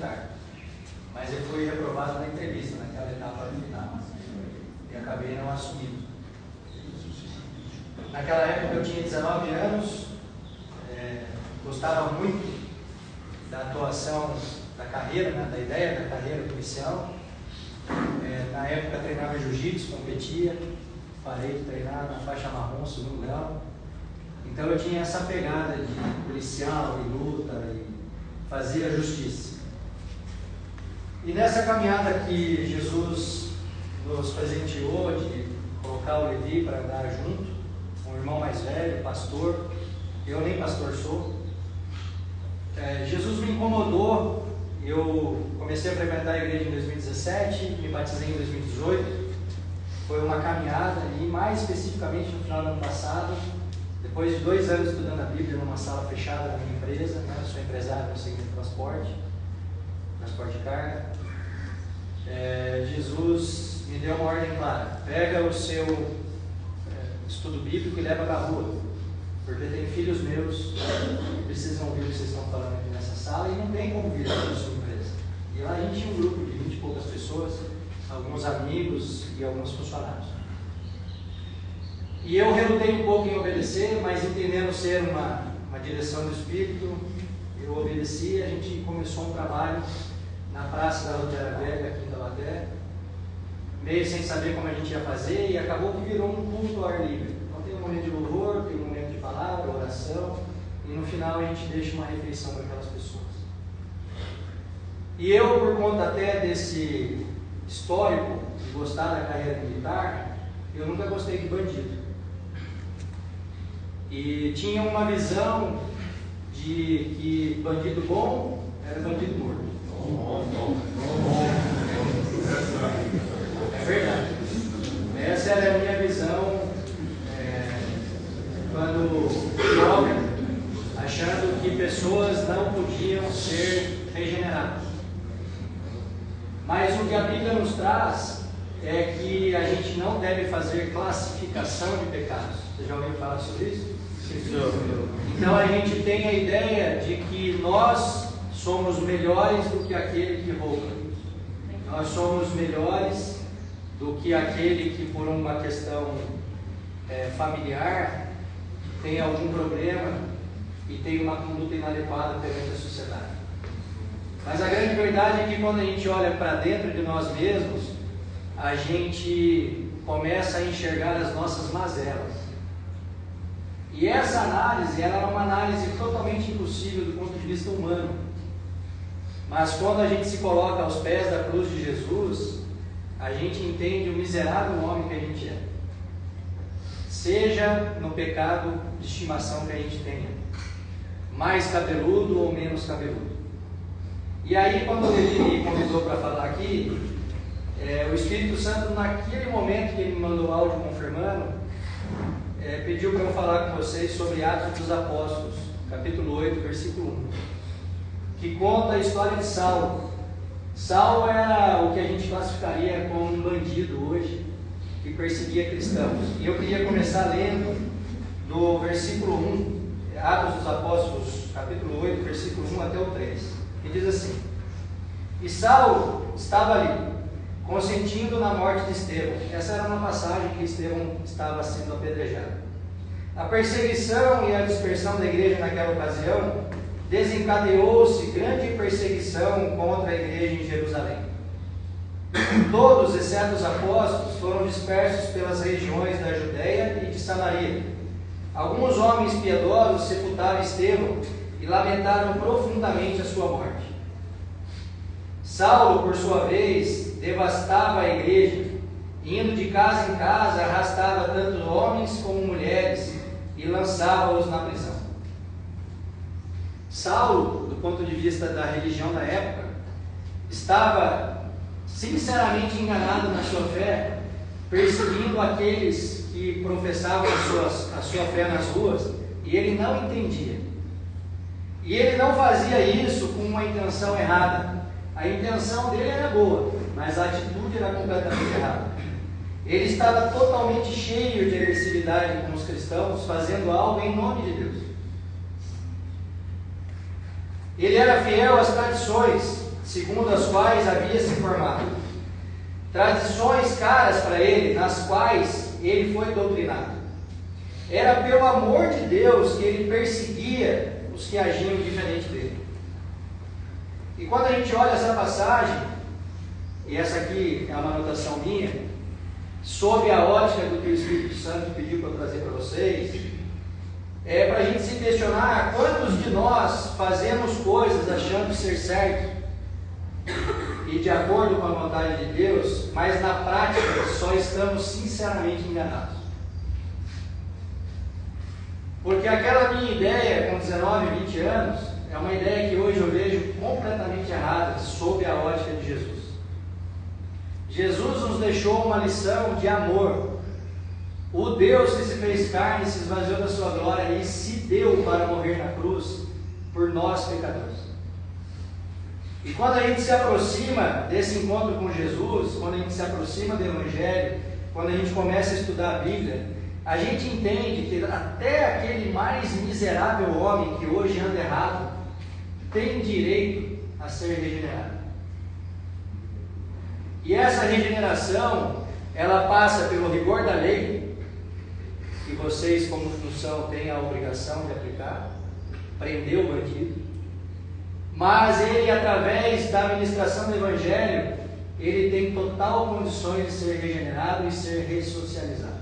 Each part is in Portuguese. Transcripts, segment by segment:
militar, mas eu fui reprovado na entrevista, naquela etapa final, e acabei não assumindo. Naquela época eu tinha 19 anos, gostava muito da atuação da carreira, né, da ideia da carreira policial. Na época treinava jiu-jitsu, competia, parei de treinar na faixa marrom, segundo grau. Então eu tinha essa pegada de policial e luta e fazer a justiça. E nessa caminhada que Jesus nos presenteou de colocar o Levi para andar junto, um irmão mais velho, pastor, eu nem pastor sou, Jesus me incomodou. Eu comecei a frequentar a igreja em 2017, me batizei em 2018, foi uma caminhada, e mais especificamente no final do ano passado, depois de 2 anos estudando a Bíblia numa sala fechada na minha empresa, né? Eu sou empresário no segmento de transporte de carga. Jesus me deu uma ordem clara: pega o seu estudo bíblico e leva para a rua, porque tem filhos meus que precisam ouvir o que vocês estão falando aqui nessa sala e não tem como vir para a sua empresa. E lá a gente tinha um grupo de 20 e poucas pessoas, alguns amigos e alguns funcionários. E eu relutei um pouco em obedecer, mas entendendo ser uma direção do Espírito, eu obedeci. A gente começou um trabalho na Praça da Lutera Velha, aqui em Taubaté, meio sem saber como a gente ia fazer, e acabou que virou um culto ao ar livre. Então tem um momento de louvor, tem um momento de palavra, oração, e no final a gente deixa uma refeição para aquelas pessoas. E eu, por conta até desse histórico de gostar da carreira militar, eu nunca gostei de bandido. E tinha uma visão de que bandido bom era bandido morto. É verdade. Essa era a minha visão quando jovem, achando que pessoas não podiam ser regeneradas. Mas o que a Bíblia nos traz é que a gente não deve fazer classificação de pecados. Você já ouviu falar sobre isso? Então a gente tem a ideia de que nós somos melhores do que aquele que rouba. Nós somos melhores do que aquele que, por uma questão familiar, tem algum problema e tem uma conduta inadequada perante a sociedade. Mas a grande verdade é que quando a gente olha para dentro de nós mesmos, a gente começa a enxergar as nossas mazelas. E essa análise, ela é uma análise totalmente impossível do ponto de vista humano. Mas quando a gente se coloca aos pés da cruz de Jesus, a gente entende o miserável homem que a gente é. Seja no pecado de estimação que a gente tenha, mais cabeludo ou menos cabeludo. E aí, quando ele me convidou para falar aqui, o Espírito Santo, naquele momento que ele me mandou o áudio confirmando, pediu para eu falar com vocês sobre Atos dos Apóstolos, capítulo 8, versículo 1, que conta a história de Saulo. Saulo era o que a gente classificaria como um bandido hoje, que perseguia cristãos. E eu queria começar lendo do versículo 1, Atos dos Apóstolos, capítulo 8, versículo 1 até o 3, que diz assim: E Saulo estava ali, consentindo na morte de Estevão. Essa era uma passagem que Estevão estava sendo apedrejado. A perseguição e a dispersão da igreja naquela ocasião desencadeou-se grande perseguição contra a igreja em Jerusalém. Todos, exceto os apóstolos, foram dispersos pelas regiões da Judéia e de Samaria. Alguns homens piedosos sepultaram Estevão e lamentaram profundamente a sua morte. Saulo, por sua vez, devastava a igreja, indo de casa em casa, arrastava tanto homens como mulheres e lançava-os na prisão. Saulo, do ponto de vista da religião da época, estava sinceramente enganado na sua fé, perseguindo aqueles que professavam a sua fé nas ruas, e ele não entendia. E ele não fazia isso com uma intenção errada. A intenção dele era boa, mas a atitude era completamente errada. Ele estava totalmente cheio de agressividade com os cristãos, fazendo algo em nome de Deus. Ele era fiel às tradições, segundo as quais havia se formado. Tradições caras para ele, nas quais ele foi doutrinado. Era pelo amor de Deus que ele perseguia os que agiam diferente dele. E quando a gente olha essa passagem, e essa aqui é uma anotação minha, sob a ótica do que o Espírito Santo pediu para eu trazer para vocês, é para a gente se questionar quantos de nós fazemos coisas achando ser certo e de acordo com a vontade de Deus, mas na prática só estamos sinceramente enganados. Porque aquela minha ideia com 19, 20 anos é uma ideia que hoje eu vejo completamente errada sob a ótica de Jesus. Jesus nos deixou uma lição de amor. O Deus que se fez carne, se esvaziou da sua glória e se deu para morrer na cruz por nós pecadores. E quando a gente se aproxima desse encontro com Jesus, quando a gente se aproxima do Evangelho, quando a gente começa a estudar a Bíblia, a gente entende que até aquele mais miserável homem que hoje anda errado tem direito a ser regenerado. E essa regeneração, ela passa pelo rigor da lei, que vocês, como função, têm a obrigação de aplicar, prender o bandido. Mas ele, através da ministração do Evangelho, ele tem total condições de ser regenerado e ser ressocializado.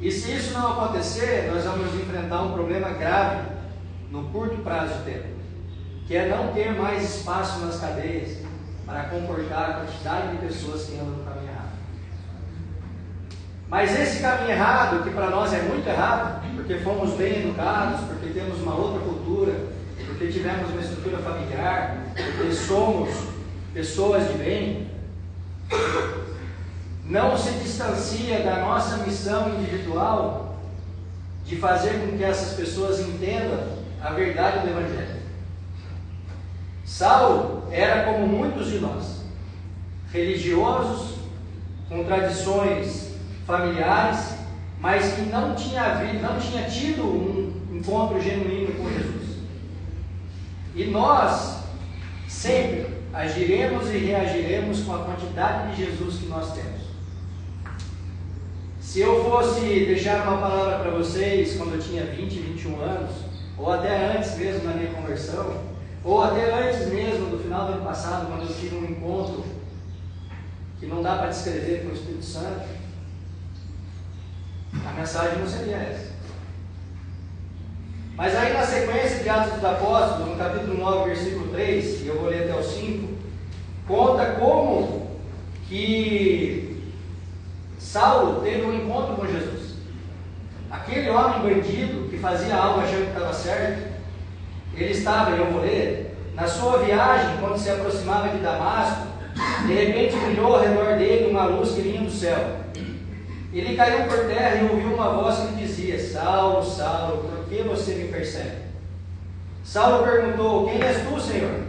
E se isso não acontecer, nós vamos enfrentar um problema grave no curto prazo de tempo, que é não ter mais espaço nas cadeias para comportar a quantidade de pessoas que andam no caminho errado. Mas esse caminho errado, que para nós é muito errado, porque fomos bem educados, porque temos uma outra cultura, porque tivemos uma estrutura familiar, porque somos pessoas de bem, não se distancia da nossa missão individual de fazer com que essas pessoas entendam a verdade do Evangelho. Saulo era como muitos de nós, religiosos, com tradições familiares, mas que não tinha tido um encontro genuíno com Jesus. E nós sempre agiremos e reagiremos com a quantidade de Jesus que nós temos. Se eu fosse deixar uma palavra para vocês quando eu tinha 20, 21 anos, ou até antes mesmo da minha conversão, ou até antes mesmo do final do ano passado, quando eu tive um encontro que não dá para descrever com o Espírito Santo, a mensagem não seria essa. Mas aí na sequência de Atos dos Apóstolos, no capítulo 9, versículo 3, e eu vou ler até o 5, conta como que Saulo teve um encontro com Jesus. Aquele homem bandido que fazia algo achando que estava certo, ele estava, e eu vou ler, na sua viagem, quando se aproximava de Damasco, de repente brilhou ao redor dele uma luz que vinha do céu. Ele caiu por terra e ouviu uma voz que lhe dizia: Saulo, Saulo, por que você me persegue? Saulo perguntou: quem és tu, Senhor?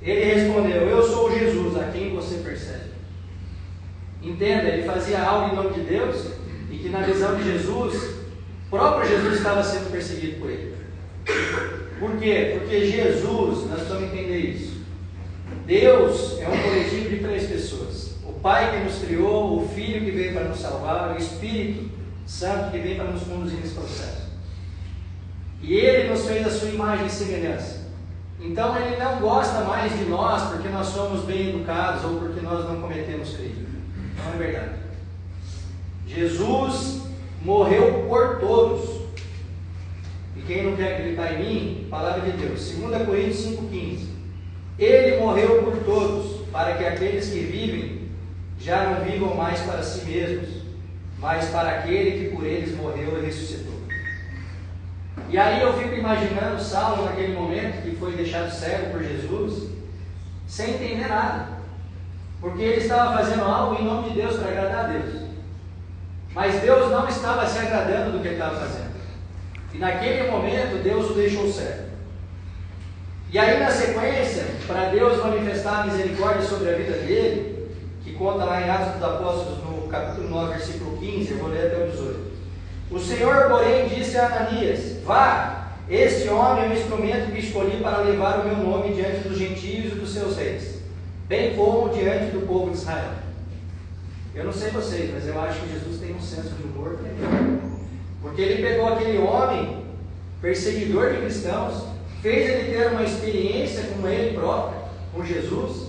Ele respondeu: eu sou Jesus, a quem você persegue. Entenda, ele fazia algo em nome de Deus, e que na visão de Jesus, o próprio Jesus estava sendo perseguido por ele. Por quê? Porque Jesus, nós precisamos entender isso. Deus é um coletivo de 3 pessoas. O Pai que nos criou, o Filho que veio para nos salvar, o Espírito Santo que vem para nos conduzir nesse processo. E Ele nos fez a sua imagem e semelhança. Então Ele não gosta mais de nós porque nós somos bem educados ou porque nós não cometemos crime. Não é verdade. Jesus morreu por todos. E quem não quer acreditar em mim, palavra de Deus, 2 Coríntios 5,15. Ele morreu por todos, para que aqueles que vivem já não vivam mais para si mesmos, mas para aquele que por eles morreu e ressuscitou. E aí eu fico imaginando Saulo naquele momento que foi deixado cego por Jesus, sem entender nada, porque ele estava fazendo algo em nome de Deus para agradar a Deus, mas Deus não estava se agradando do que ele estava fazendo, e naquele momento Deus o deixou cego. E aí na sequência, para Deus manifestar a misericórdia sobre a vida dele, que conta lá em Atos dos Apóstolos no capítulo 9, versículo 15, eu vou ler até o 18. O Senhor, porém, disse a Ananias: vá, este homem é um instrumento que escolhi para levar o meu nome diante dos gentios e dos seus reis, bem como diante do povo de Israel. Eu não sei vocês, mas eu acho que Jesus tem um senso de humor tremendo. Porque ele pegou aquele homem, perseguidor de cristãos, fez ele ter uma experiência com ele próprio, com Jesus,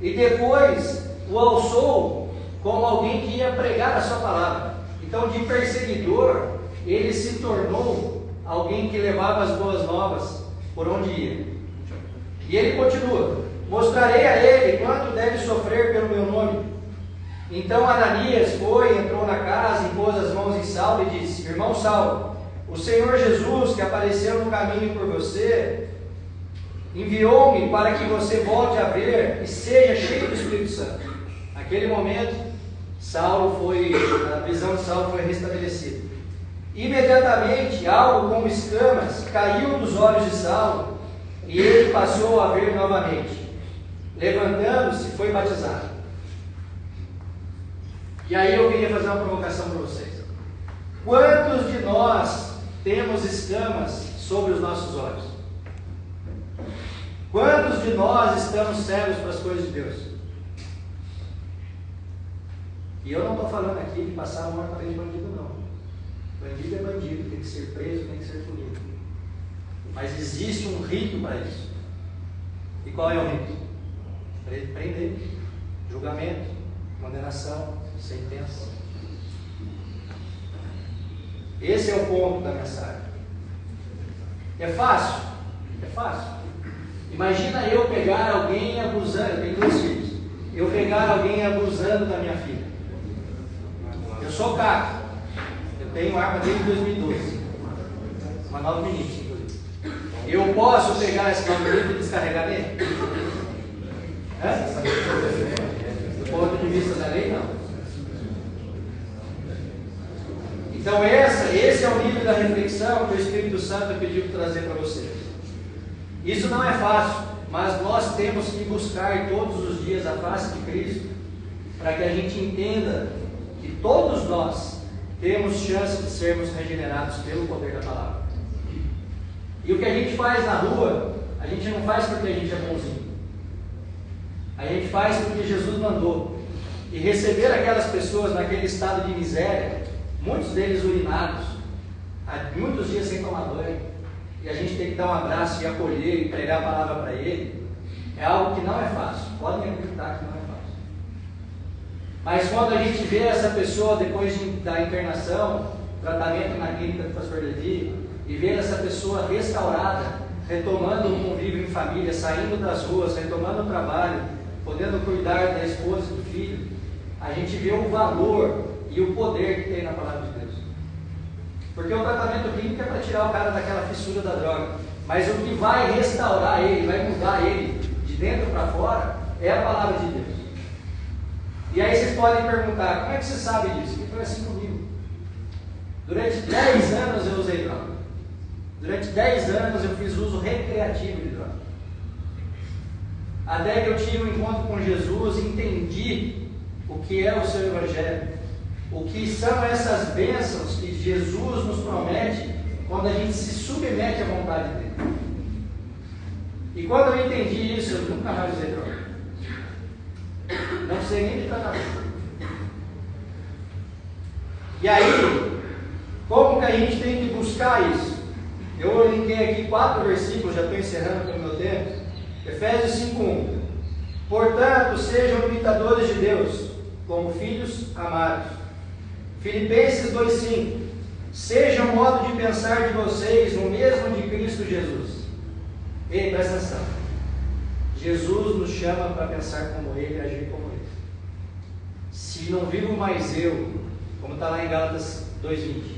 e depois o alçou como alguém que ia pregar a sua palavra. Então, de perseguidor, ele se tornou alguém que levava as boas novas por onde ia. E ele continua: mostrarei a ele quanto deve sofrer pelo meu nome. Então Ananias foi, entrou na casa, impôs as mãos em Saulo e disse: irmão Saulo, o Senhor Jesus, que apareceu no caminho por você, enviou-me para que você volte a ver e seja cheio do Espírito Santo. Naquele momento, a visão de Saulo foi restabelecida. Imediatamente, algo como escamas caiu dos olhos de Saulo e ele passou a ver novamente. Levantando-se, foi batizado. E aí eu queria fazer uma provocação para vocês. Quantos de nós temos escamas sobre os nossos olhos? Quantos de nós estamos cegos para as coisas de Deus? E eu não estou falando aqui de passar a mão na cabeça de bandido, não. Bandido é bandido, tem que ser preso, tem que ser punido. Mas existe um rito para isso. E qual é o rito? Prender, julgamento, condenação, sentença. Esse é o ponto da mensagem. É fácil? É fácil. Imagina eu pegar alguém abusando, eu tenho 2 filhos, eu pegar alguém abusando da minha filha. Eu sou caco, eu tenho arma desde 2012, uma 9mm, inclusive. Eu posso pegar esse 9mm e descarregar nele? Do ponto de vista da lei, não. Então esse é o nível da reflexão que o Espírito Santo pediu para trazer para vocês. Isso não é fácil, mas nós temos que buscar todos os dias a face de Cristo, para que a gente entenda que todos nós temos chance de sermos regenerados pelo poder da palavra. E o que a gente faz na rua, a gente não faz porque a gente é bonzinho. A gente faz porque Jesus mandou. E receber aquelas pessoas naquele estado de miséria, muitos deles urinados, há muitos dias sem tomar banho, e a gente tem que dar um abraço e acolher e pregar a palavra para ele, é algo que não é fácil. Podem acreditar que não é fácil. Mas quando a gente vê essa pessoa depois da internação, tratamento na clínica do pastor Levi, e ver essa pessoa restaurada, retomando o convívio em família, saindo das ruas, retomando o trabalho, podendo cuidar da esposa e do filho, a gente vê o valor e o poder que tem na palavra de Deus. Porque o tratamento clínico é para tirar o cara daquela fissura da droga, mas o que vai restaurar ele, vai mudar ele de dentro para fora, é a palavra de Deus. E aí vocês podem perguntar: como é que você sabe disso? Porque foi assim comigo. Durante 10 anos eu usei droga. Durante 10 anos eu fiz uso recreativo de droga. Até que eu tive um encontro com Jesus e entendi o que é o seu Evangelho, o que são essas bênçãos que Jesus nos promete quando a gente se submete à vontade dele. E quando eu entendi isso, eu nunca mais usei droga. Não sei nem de tratamento. E aí, como que a gente tem que buscar isso? Eu linkei aqui 4 versículos, já estou encerrando pelo meu tempo. Efésios 5:1. Portanto, sejam imitadores de Deus, como filhos amados. Filipenses 2:5. Seja o modo de pensar de vocês no mesmo de Cristo Jesus. Ei, presta atenção. Jesus nos chama para pensar como Ele e agir como Ele. Se não vivo mais eu, como está lá em Gálatas 2:20,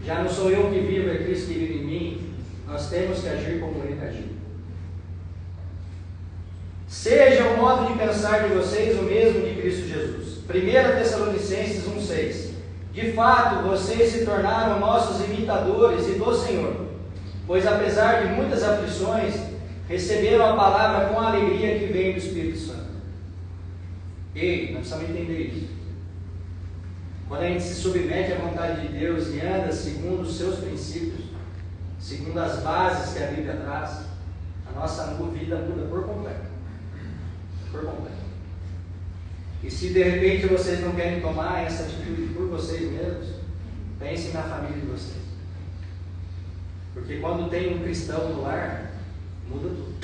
já não sou eu que vivo, é Cristo que vive em mim, nós temos que agir como Ele agiu. Seja o modo de pensar de vocês o mesmo de Cristo Jesus. 1 Tessalonicenses 1:6. De fato, vocês se tornaram nossos imitadores e do Senhor, pois apesar de muitas aflições, receberam a palavra com a alegria que vem do Espírito Santo. Ei, nós precisamos entender isso. Quando a gente se submete à vontade de Deus e anda segundo os seus princípios, segundo as bases que a Bíblia traz, a nossa vida muda por completo. E se de repente vocês não querem tomar essa atitude por vocês mesmos, pensem na família de vocês. Porque quando tem um cristão no lar, muda tudo.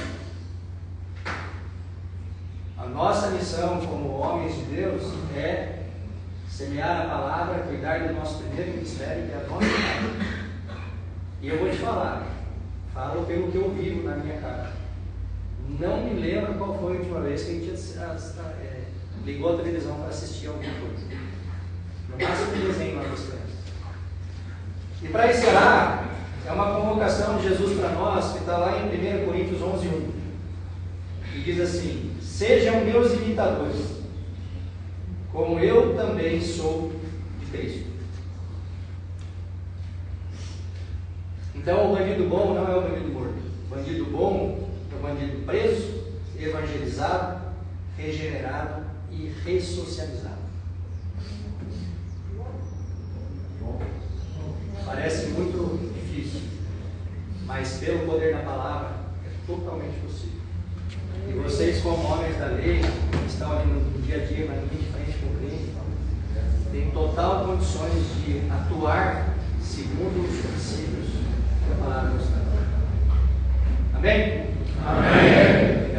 A nossa missão como homens de Deus é semear a palavra, cuidar do nosso primeiro ministério, que é a nossa casa. E eu vou te falar, falo pelo que eu vivo na minha casa. Não me lembro qual foi a última vez que a gente ligou a televisão para assistir alguma coisa. No máximo um desenho lá das crianças. E para encerrar, é uma convocação de Jesus para nós, que está lá em 1 Coríntios 11:1. E diz assim: sejam meus imitadores, como eu também sou de Cristo. Então o bandido bom não é o bandido morto. O bandido bom é o bandido preso, evangelizado, regenerado e ressocializado. Parece muito difícil, mas pelo poder da palavra é totalmente possível. E vocês, como homens da lei, que estão ali no dia a dia, na linha de frente com o crente, têm total condições de atuar segundo os princípios que a palavra nos dá. Amém? Amém.